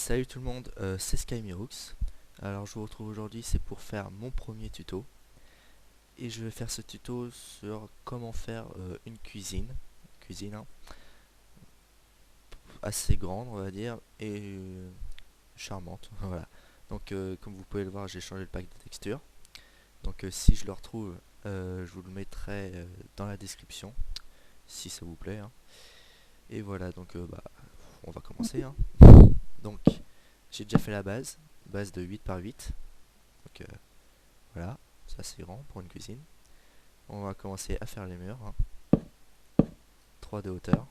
Salut tout le monde, c'est Skymirux. Alors je vous retrouve aujourd'hui, c'est pour faire mon premier tuto. Et je vais faire ce tuto sur comment faire une cuisine hein, assez grande on va dire, et charmante. Voilà. Donc comme vous pouvez le voir, j'ai changé le pack de texture. Donc si je le retrouve, je vous le mettrai dans la description, si ça vous plaît. Hein. Et voilà, donc on va commencer. Hein. Donc j'ai déjà fait la base de 8 par 8. Donc voilà, ça c'est grand pour une cuisine. On va commencer à faire les murs. Hein. 3 de hauteur.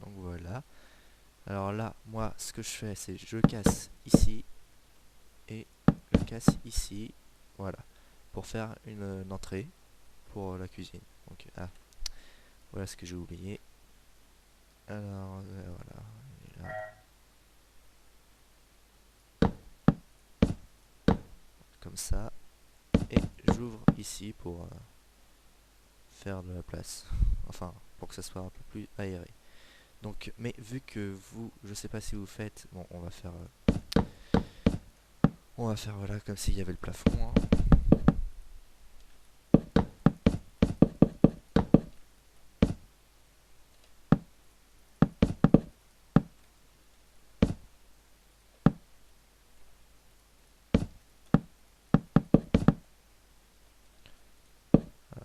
Donc voilà. Alors là, moi, ce que je fais, c'est je casse ici et je casse ici. Voilà. Pour faire une entrée pour la cuisine. Donc, voilà ce que j'ai oublié. Alors, voilà. Il est là. Comme ça. Et j'ouvre ici pour faire de la place. Enfin, pour que ça soit un peu plus aéré. Donc, mais vu que vous, je sais pas si vous faites, bon, on va faire voilà comme s'il y avait le plafond. Hein.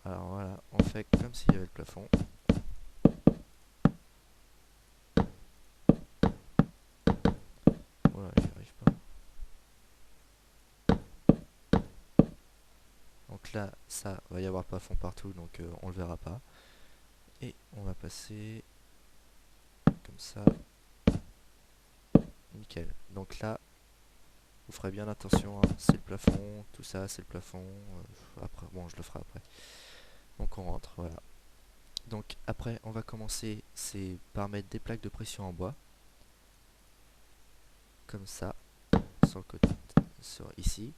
Alors voilà, on fait comme s'il y avait le plafond. Voilà, j'y arrive pas. Donc là, ça va y avoir le plafond partout, donc on le verra pas. Et on va passer comme ça. Nickel. Donc là, vous ferez bien attention, hein, c'est le plafond, tout ça, c'est le plafond. Après, bon, je le ferai après. Donc on rentre, voilà. Donc après, on va commencer, c'est par mettre des plaques de pression en bois. Comme ça, sur le côté, ici.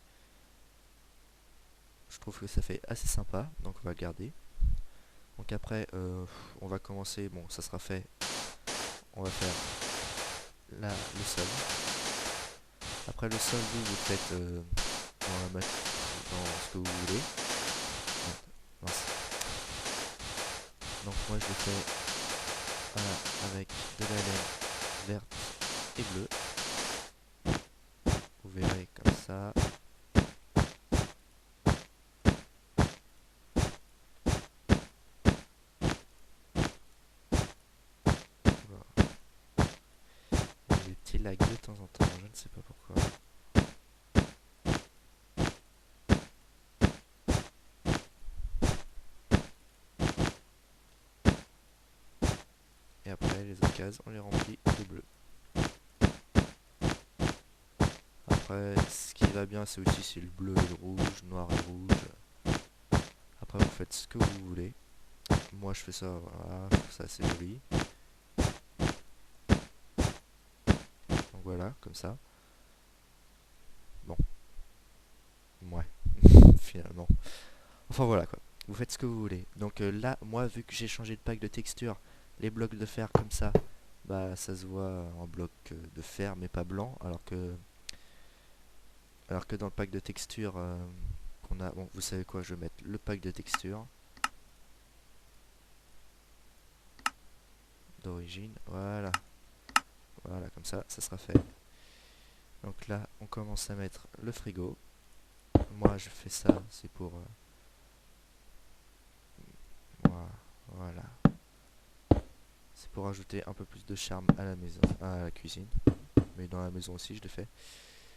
Je trouve que ça fait assez sympa, donc on va le garder. Donc après, on va commencer, bon, ça sera fait. On va faire là le sol. Après le sol, vous faites dans ce que vous voulez. Mince. Donc moi je le fais voilà, avec de la laine verte et bleue. Vous verrez comme ça. Voilà. Il y a des petits lags de temps en temps, je ne sais pas pourquoi. Et après les autres cases, on les remplit de bleu. Après, ce qui va bien, c'est aussi c'est le bleu et le rouge, noir et rouge. Après, vous faites ce que vous voulez. Moi, je fais ça, voilà, je trouve ça assez joli. Donc voilà, comme ça. Bon, ouais, finalement. Enfin voilà quoi. Vous faites ce que vous voulez. Donc là, moi, vu que j'ai changé de pack de texture, les blocs de fer comme ça, bah ça se voit en bloc de fer, mais pas blanc, alors que dans le pack de texture qu'on a, bon, vous savez quoi, je vais mettre le pack de texture d'origine, voilà, voilà, comme ça sera fait. Donc là, on commence à mettre le frigo. Moi, je fais ça, c'est pour, voilà, c'est pour ajouter un peu plus de charme à la maison, à la cuisine. mais dans la maison aussi je l'ai fait.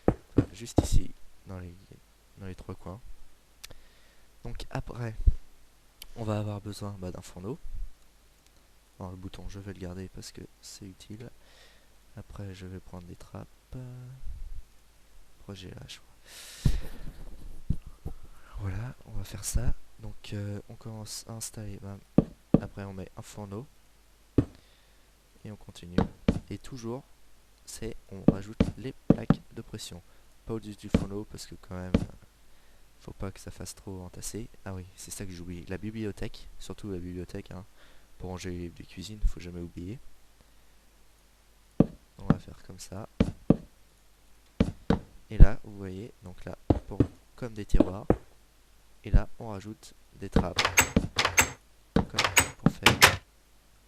Enfin, juste ici, dans les trois coins. Donc après, on va avoir besoin d'un fourneau. Alors le bouton, je vais le garder parce que c'est utile. Après, je vais prendre des trappes. Projet là, je crois. Voilà, on va faire ça. Donc on commence à installer. Après, on met un fourneau. Et on continue. Et toujours, on rajoute les plaques de pression. Pas au-dessus du fourneau parce que quand même, faut pas que ça fasse trop entasser. Ah oui, c'est ça que j'oublie. La bibliothèque, surtout la bibliothèque, hein, pour ranger les livres de cuisine, faut jamais oublier. On va faire comme ça. Et là, vous voyez, donc là, comme des tiroirs. Et là, on rajoute des trappes, comme pour faire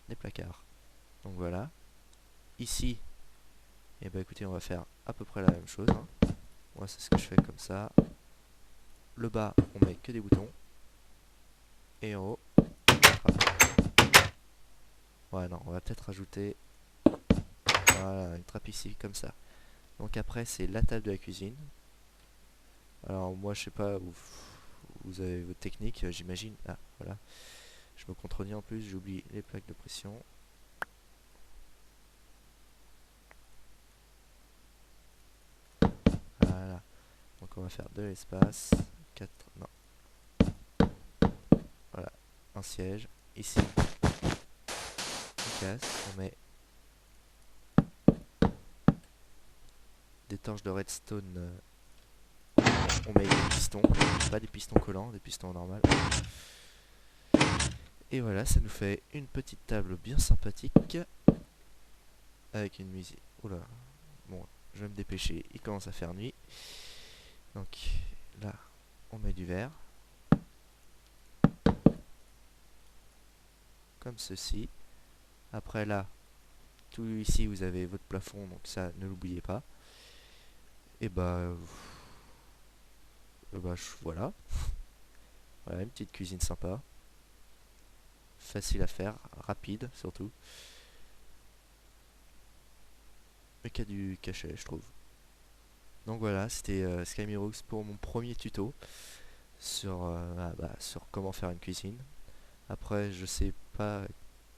des placards. Donc voilà. Ici, et bah écoutez, on va faire à peu près la même chose. Hein. Moi, c'est ce que je fais comme ça. Le bas, on met que des boutons. Et en haut, une trappe. Ouais, non, on va peut-être rajouter voilà, une trappe ici, comme ça. Donc après, c'est la table de la cuisine. Alors moi, je sais pas, vous avez votre technique, j'imagine. Ah, voilà. Je me contredis en plus, j'oublie les plaques de pression. Voilà. Donc on va faire de l'espace. 4, non. Voilà. Un siège. Ici, on casse, on met des torches de redstone. On met des pistons, pas des pistons collants, des pistons normaux. Et voilà, ça nous fait une petite table bien sympathique. Avec une musique. Oula. Bon, je vais me dépêcher, il commence à faire nuit. Donc là, on met du verre. Comme ceci. Après là, tout ici vous avez votre plafond, donc ça ne l'oubliez pas. Et voilà. Voilà, une petite cuisine sympa. Facile à faire, rapide surtout. Mais qui a du cachet, je trouve. Donc voilà, c'était Skymirux pour mon premier tuto sur comment faire une cuisine. Après, je sais pas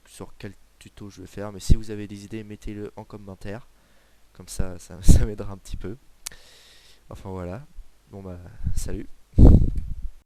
sur quel tuto je vais faire, mais si vous avez des idées, mettez-le en commentaire. Comme ça m'aidera un petit peu. Enfin voilà. Bon bah, salut.